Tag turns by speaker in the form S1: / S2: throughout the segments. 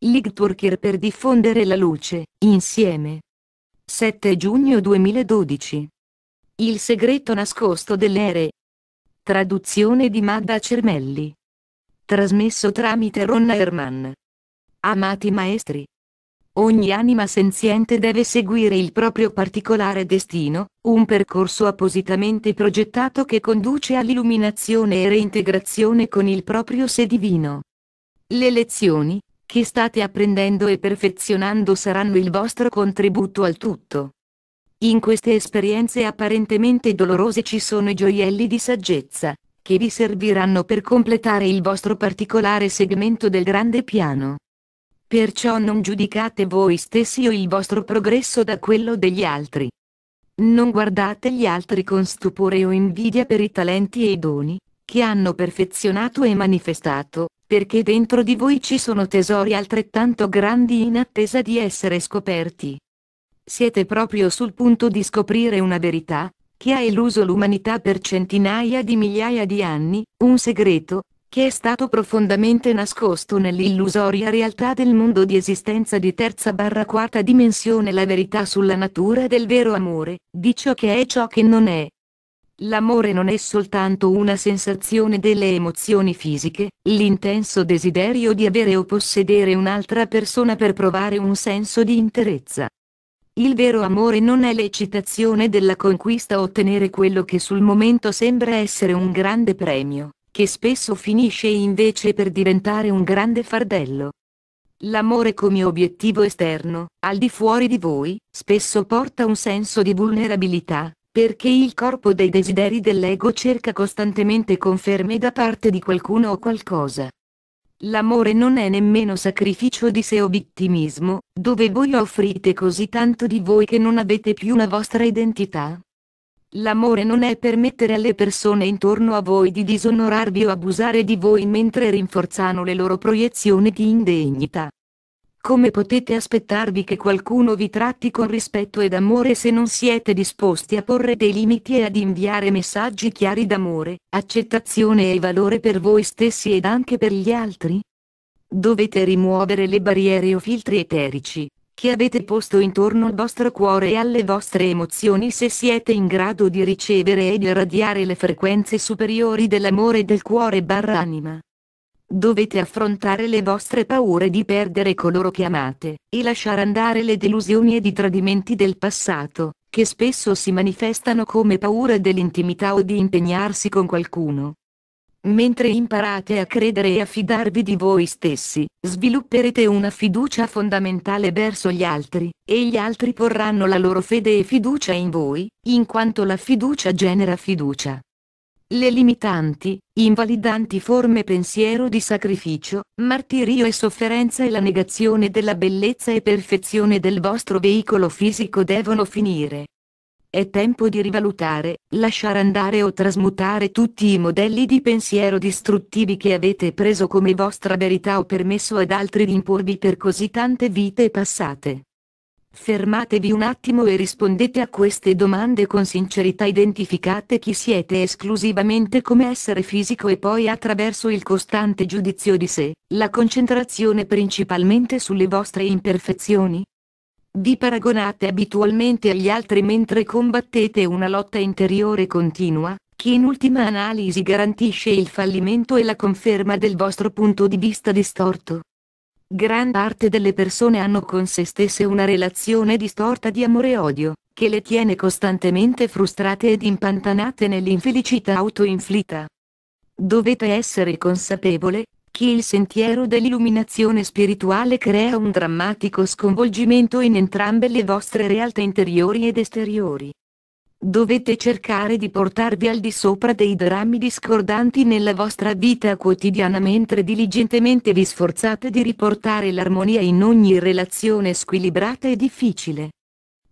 S1: Lightworker per diffondere la luce, insieme. 7 giugno 2012. Il segreto nascosto delle ere. Traduzione di Magda Cermelli. Trasmesso tramite Ronna Herman. Amati maestri. Ogni anima senziente deve seguire il proprio particolare destino, un percorso appositamente progettato che conduce all'illuminazione e reintegrazione con il proprio sé divino. Le lezioni che state apprendendo e perfezionando saranno il vostro contributo al tutto. In queste esperienze apparentemente dolorose ci sono i gioielli di saggezza, che vi serviranno per completare il vostro particolare segmento del grande piano. Perciò non giudicate voi stessi o il vostro progresso da quello degli altri. Non guardate gli altri con stupore o invidia per i talenti e i doni che hanno perfezionato e manifestato, perché dentro di voi ci sono tesori altrettanto grandi in attesa di essere scoperti. Siete proprio sul punto di scoprire una verità che ha eluso l'umanità per centinaia di migliaia di anni, un segreto che è stato profondamente nascosto nell'illusoria realtà del mondo di esistenza di terza/quarta dimensione, la verità sulla natura del vero amore, di ciò che è e ciò che non è. L'amore non è soltanto una sensazione delle emozioni fisiche, l'intenso desiderio di avere o possedere un'altra persona per provare un senso di interezza. Il vero amore non è l'eccitazione della conquista o ottenere quello che sul momento sembra essere un grande premio, che spesso finisce invece per diventare un grande fardello. L'amore come obiettivo esterno, al di fuori di voi, spesso porta un senso di vulnerabilità, perché il corpo dei desideri dell'ego cerca costantemente conferme da parte di qualcuno o qualcosa. L'amore non è nemmeno sacrificio di sé o vittimismo, dove voi offrite così tanto di voi che non avete più una vostra identità. L'amore non è permettere alle persone intorno a voi di disonorarvi o abusare di voi mentre rinforzano le loro proiezioni di indegnità. Come potete aspettarvi che qualcuno vi tratti con rispetto ed amore se non siete disposti a porre dei limiti e ad inviare messaggi chiari d'amore, accettazione e valore per voi stessi ed anche per gli altri? Dovete rimuovere le barriere o filtri eterici che avete posto intorno al vostro cuore e alle vostre emozioni se siete in grado di ricevere ed irradiare le frequenze superiori dell'amore del cuore/anima. Dovete affrontare le vostre paure di perdere coloro che amate, e lasciare andare le delusioni ed i tradimenti del passato, che spesso si manifestano come paura dell'intimità o di impegnarsi con qualcuno. Mentre imparate a credere e a fidarvi di voi stessi, svilupperete una fiducia fondamentale verso gli altri, e gli altri porranno la loro fede e fiducia in voi, in quanto la fiducia genera fiducia. Le limitanti, invalidanti forme pensiero di sacrificio, martirio e sofferenza e la negazione della bellezza e perfezione del vostro veicolo fisico devono finire. È tempo di rivalutare, lasciare andare o trasmutare tutti i modelli di pensiero distruttivi che avete preso come vostra verità o permesso ad altri di imporvi per così tante vite passate. Fermatevi un attimo e rispondete a queste domande con sincerità. Identificate chi siete esclusivamente come essere fisico e poi attraverso il costante giudizio di sé, la concentrazione principalmente sulle vostre imperfezioni? Vi paragonate abitualmente agli altri mentre combattete una lotta interiore continua, che in ultima analisi garantisce il fallimento e la conferma del vostro punto di vista distorto. Gran parte delle persone hanno con se stesse una relazione distorta di amore e odio, che le tiene costantemente frustrate ed impantanate nell'infelicità autoinflitta. Dovete essere consapevole che il sentiero dell'illuminazione spirituale crea un drammatico sconvolgimento in entrambe le vostre realtà interiori ed esteriori. Dovete cercare di portarvi al di sopra dei drammi discordanti nella vostra vita quotidiana mentre diligentemente vi sforzate di riportare l'armonia in ogni relazione squilibrata e difficile.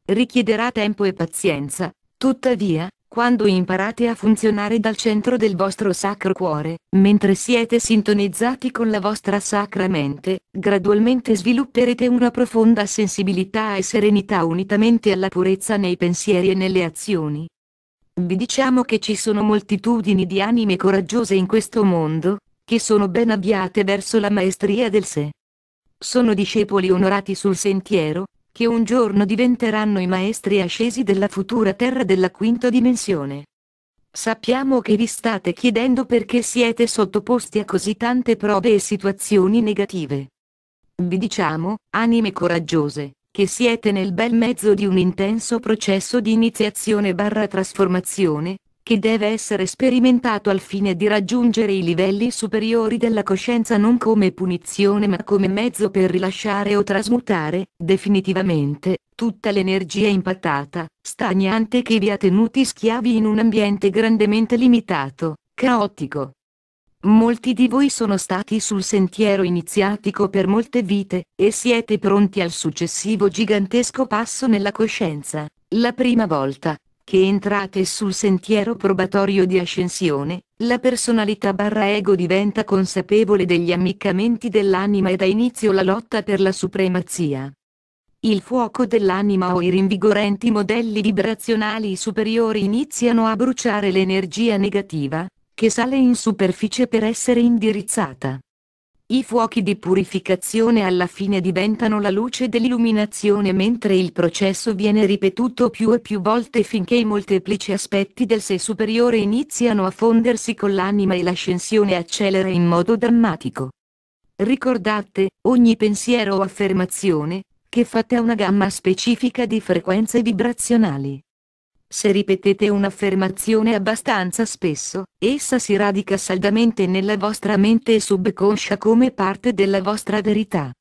S1: Richiederà tempo e pazienza, tuttavia, quando imparate a funzionare dal centro del vostro sacro cuore, mentre siete sintonizzati con la vostra sacra mente, gradualmente svilupperete una profonda sensibilità e serenità unitamente alla purezza nei pensieri e nelle azioni. Vi diciamo che ci sono moltitudini di anime coraggiose in questo mondo, che sono ben avviate verso la maestria del sé. Sono discepoli onorati sul sentiero, che un giorno diventeranno i maestri ascesi della futura terra della quinta dimensione. Sappiamo che vi state chiedendo perché siete sottoposti a così tante prove e situazioni negative. Vi diciamo, anime coraggiose, che siete nel bel mezzo di un intenso processo di iniziazione/trasformazione, che deve essere sperimentato al fine di raggiungere i livelli superiori della coscienza non come punizione ma come mezzo per rilasciare o trasmutare, definitivamente, tutta l'energia impattata, stagnante che vi ha tenuti schiavi in un ambiente grandemente limitato, caotico. Molti di voi sono stati sul sentiero iniziatico per molte vite, e siete pronti al successivo gigantesco passo nella coscienza, la prima volta che entrate sul sentiero probatorio di ascensione, la personalità/ego diventa consapevole degli ammiccamenti dell'anima e dà inizio la lotta per la supremazia. Il fuoco dell'anima o i rinvigorenti modelli vibrazionali superiori iniziano a bruciare l'energia negativa, che sale in superficie per essere indirizzata. I fuochi di purificazione alla fine diventano la luce dell'illuminazione mentre il processo viene ripetuto più e più volte finché i molteplici aspetti del sé superiore iniziano a fondersi con l'anima e l'ascensione accelera in modo drammatico. Ricordate, ogni pensiero o affermazione, che fate ha una gamma specifica di frequenze vibrazionali. Se ripetete un'affermazione abbastanza spesso, essa si radica saldamente nella vostra mente subconscia come parte della vostra verità.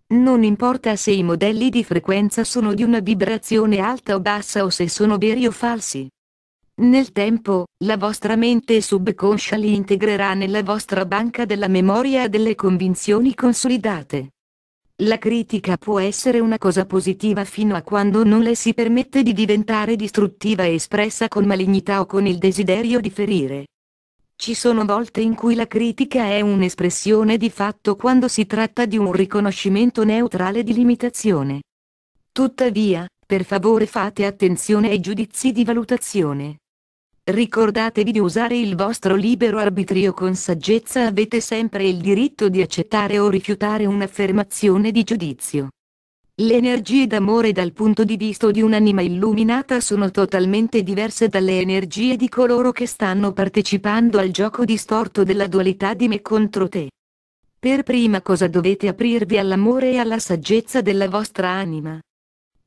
S1: Non importa se i modelli di frequenza sono di una vibrazione alta o bassa o se sono veri o falsi. Nel tempo, la vostra mente subconscia li integrerà nella vostra banca della memoria delle convinzioni consolidate. La critica può essere una cosa positiva fino a quando non le si permette di diventare distruttiva e espressa con malignità o con il desiderio di ferire. Ci sono volte in cui la critica è un'espressione di fatto quando si tratta di un riconoscimento neutrale di limitazione. Tuttavia, per favore fate attenzione ai giudizi di valutazione. Ricordatevi di usare il vostro libero arbitrio con saggezza, avete sempre il diritto di accettare o rifiutare un'affermazione di giudizio. Le energie d'amore dal punto di vista di un'anima illuminata sono totalmente diverse dalle energie di coloro che stanno partecipando al gioco distorto della dualità di me contro te. Per prima cosa dovete aprirvi all'amore e alla saggezza della vostra anima.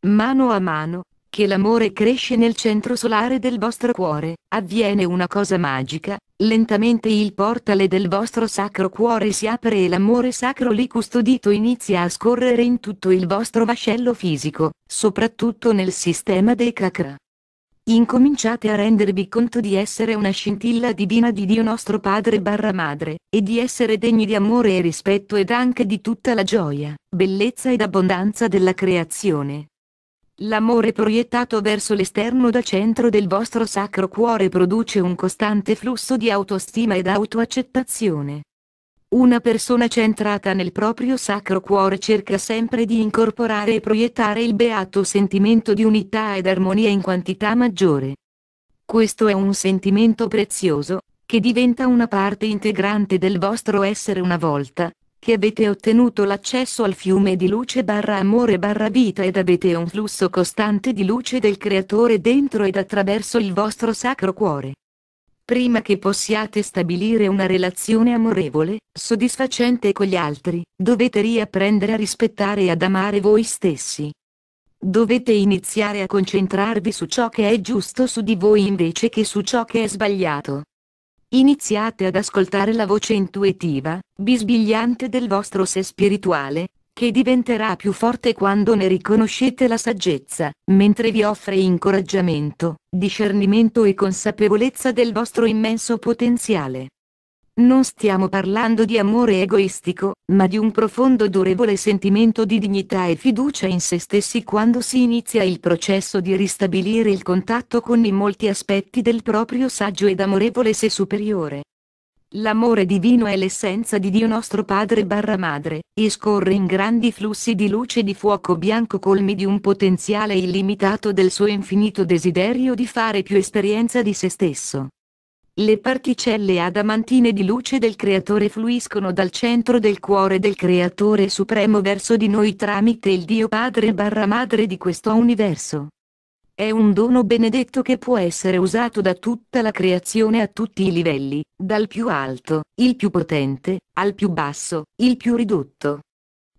S1: Mano a mano che l'amore cresce nel centro solare del vostro cuore, avviene una cosa magica, lentamente il portale del vostro sacro cuore si apre e l'amore sacro lì custodito inizia a scorrere in tutto il vostro vascello fisico, soprattutto nel sistema dei chakra. Incominciate a rendervi conto di essere una scintilla divina di Dio nostro Padre/Madre, e di essere degni di amore e rispetto ed anche di tutta la gioia, bellezza ed abbondanza della creazione. L'amore proiettato verso l'esterno dal centro del vostro sacro cuore produce un costante flusso di autostima ed autoaccettazione. Una persona centrata nel proprio sacro cuore cerca sempre di incorporare e proiettare il beato sentimento di unità ed armonia in quantità maggiore. Questo è un sentimento prezioso, che diventa una parte integrante del vostro essere una volta che avete ottenuto l'accesso al fiume di luce/amore/vita ed avete un flusso costante di luce del Creatore dentro ed attraverso il vostro sacro cuore. Prima che possiate stabilire una relazione amorevole, soddisfacente con gli altri, dovete riapprendere a rispettare e ad amare voi stessi. Dovete iniziare a concentrarvi su ciò che è giusto su di voi invece che su ciò che è sbagliato. Iniziate ad ascoltare la voce intuitiva, bisbigliante del vostro sé spirituale, che diventerà più forte quando ne riconoscete la saggezza, mentre vi offre incoraggiamento, discernimento e consapevolezza del vostro immenso potenziale. Non stiamo parlando di amore egoistico, ma di un profondo durevole sentimento di dignità e fiducia in se stessi quando si inizia il processo di ristabilire il contatto con i molti aspetti del proprio saggio ed amorevole sé superiore. L'amore divino è l'essenza di Dio nostro Padre/Madre, e scorre in grandi flussi di luce di fuoco bianco colmi di un potenziale illimitato del suo infinito desiderio di fare più esperienza di se stesso. Le particelle adamantine di luce del Creatore fluiscono dal centro del cuore del Creatore Supremo verso di noi tramite il Dio Padre barra Madre di questo universo. È un dono benedetto che può essere usato da tutta la creazione a tutti i livelli, dal più alto, il più potente, al più basso, il più ridotto.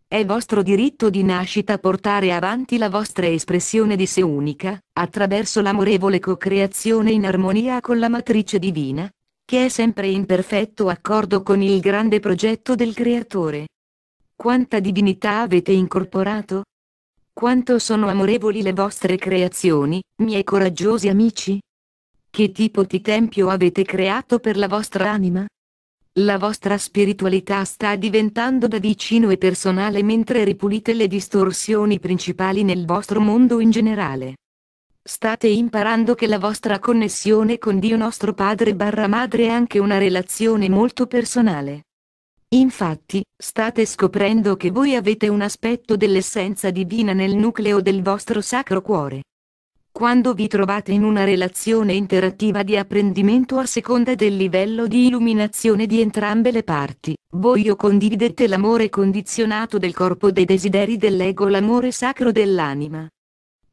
S1: È vostro diritto di nascita portare avanti la vostra espressione di sé unica, attraverso l'amorevole co-creazione in armonia con la matrice divina, che è sempre in perfetto accordo con il grande progetto del Creatore. Quanta divinità avete incorporato? Quanto sono amorevoli le vostre creazioni, miei coraggiosi amici? Che tipo di tempio avete creato per la vostra anima? La vostra spiritualità sta diventando da vicino e personale mentre ripulite le distorsioni principali nel vostro mondo in generale. State imparando che la vostra connessione con Dio nostro Padre barra Madre è anche una relazione molto personale. Infatti, state scoprendo che voi avete un aspetto dell'essenza divina nel nucleo del vostro sacro cuore. Quando vi trovate in una relazione interattiva di apprendimento a seconda del livello di illuminazione di entrambe le parti, voi condividete l'amore condizionato del corpo dei desideri dell'ego, l'amore sacro dell'anima.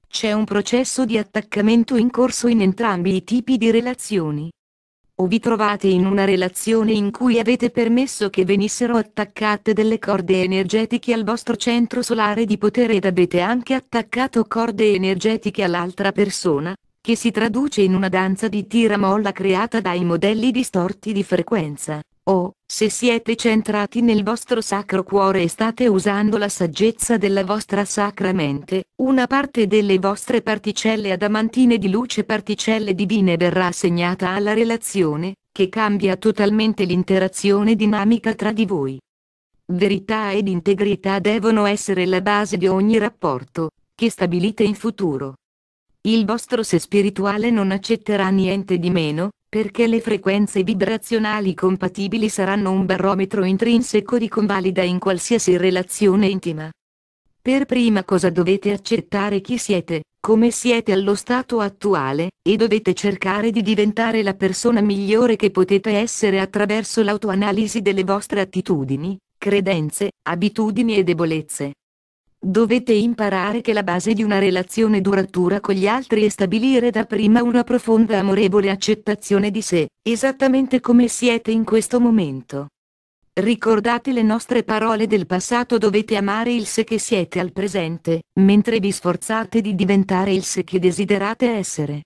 S1: C'è un processo di attaccamento in corso in entrambi i tipi di relazioni. O vi trovate in una relazione in cui avete permesso che venissero attaccate delle corde energetiche al vostro centro solare di potere ed avete anche attaccato corde energetiche all'altra persona, che si traduce in una danza di tira-molla creata dai modelli distorti di frequenza. O, se siete centrati nel vostro sacro cuore e state usando la saggezza della vostra sacra mente, una parte delle vostre particelle adamantine di luce, particelle divine, verrà assegnata alla relazione, che cambia totalmente l'interazione dinamica tra di voi. Verità ed integrità devono essere la base di ogni rapporto che stabilite in futuro. Il vostro sé spirituale non accetterà niente di meno, perché le frequenze vibrazionali compatibili saranno un barometro intrinseco di convalida in qualsiasi relazione intima. Per prima cosa dovete accettare chi siete, come siete allo stato attuale, e dovete cercare di diventare la persona migliore che potete essere attraverso l'autoanalisi delle vostre attitudini, credenze, abitudini e debolezze. Dovete imparare che la base di una relazione duratura con gli altri è stabilire dapprima una profonda amorevole accettazione di sé, esattamente come siete in questo momento. Ricordate le nostre parole del passato: dovete amare il sé che siete al presente, mentre vi sforzate di diventare il sé che desiderate essere.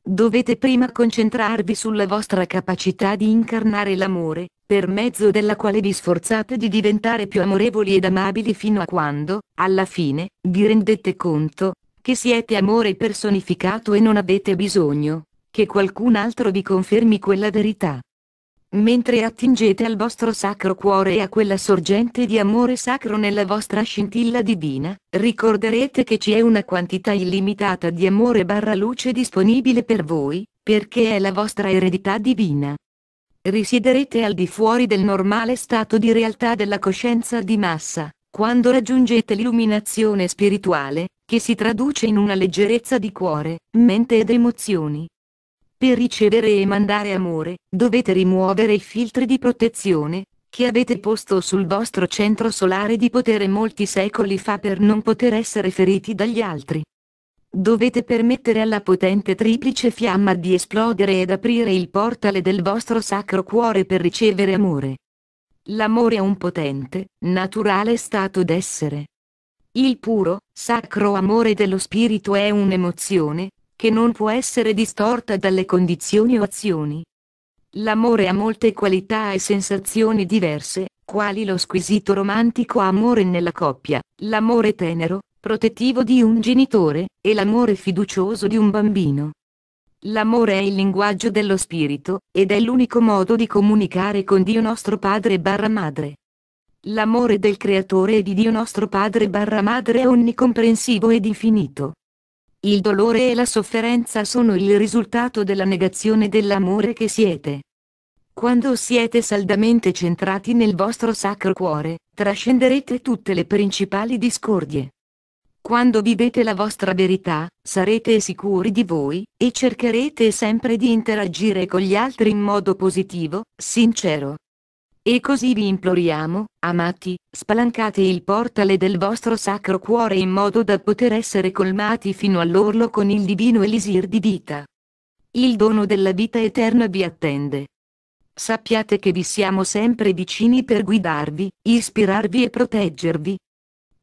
S1: Dovete prima concentrarvi sulla vostra capacità di incarnare l'amore, per mezzo della quale vi sforzate di diventare più amorevoli ed amabili fino a quando, alla fine, vi rendete conto che siete amore personificato e non avete bisogno che qualcun altro vi confermi quella verità. Mentre attingete al vostro sacro cuore e a quella sorgente di amore sacro nella vostra scintilla divina, ricorderete che c'è una quantità illimitata di amore barra luce disponibile per voi, perché è la vostra eredità divina. Risiederete al di fuori del normale stato di realtà della coscienza di massa, quando raggiungete l'illuminazione spirituale, che si traduce in una leggerezza di cuore, mente ed emozioni. Per ricevere e mandare amore, dovete rimuovere i filtri di protezione che avete posto sul vostro centro solare di potere molti secoli fa per non poter essere feriti dagli altri. Dovete permettere alla potente triplice fiamma di esplodere ed aprire il portale del vostro sacro cuore per ricevere amore. L'amore è un potente, naturale stato d'essere. Il puro, sacro amore dello spirito è un'emozione che non può essere distorta dalle condizioni o azioni. L'amore ha molte qualità e sensazioni diverse, quali lo squisito romantico amore nella coppia, l'amore tenero, protettivo di un genitore, e l'amore fiducioso di un bambino. L'amore è il linguaggio dello spirito, ed è l'unico modo di comunicare con Dio nostro Padre barra Madre. L'amore del Creatore e di Dio nostro Padre barra Madre è onnicomprensivo ed infinito. Il dolore e la sofferenza sono il risultato della negazione dell'amore che siete. Quando siete saldamente centrati nel vostro sacro cuore, trascenderete tutte le principali discordie. Quando vivete la vostra verità, sarete sicuri di voi, e cercherete sempre di interagire con gli altri in modo positivo, sincero. E così vi imploriamo, amati, spalancate il portale del vostro sacro cuore in modo da poter essere colmati fino all'orlo con il divino elisir di vita. Il dono della vita eterna vi attende. Sappiate che vi siamo sempre vicini per guidarvi, ispirarvi e proteggervi.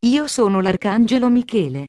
S1: Io sono l'Arcangelo Michele.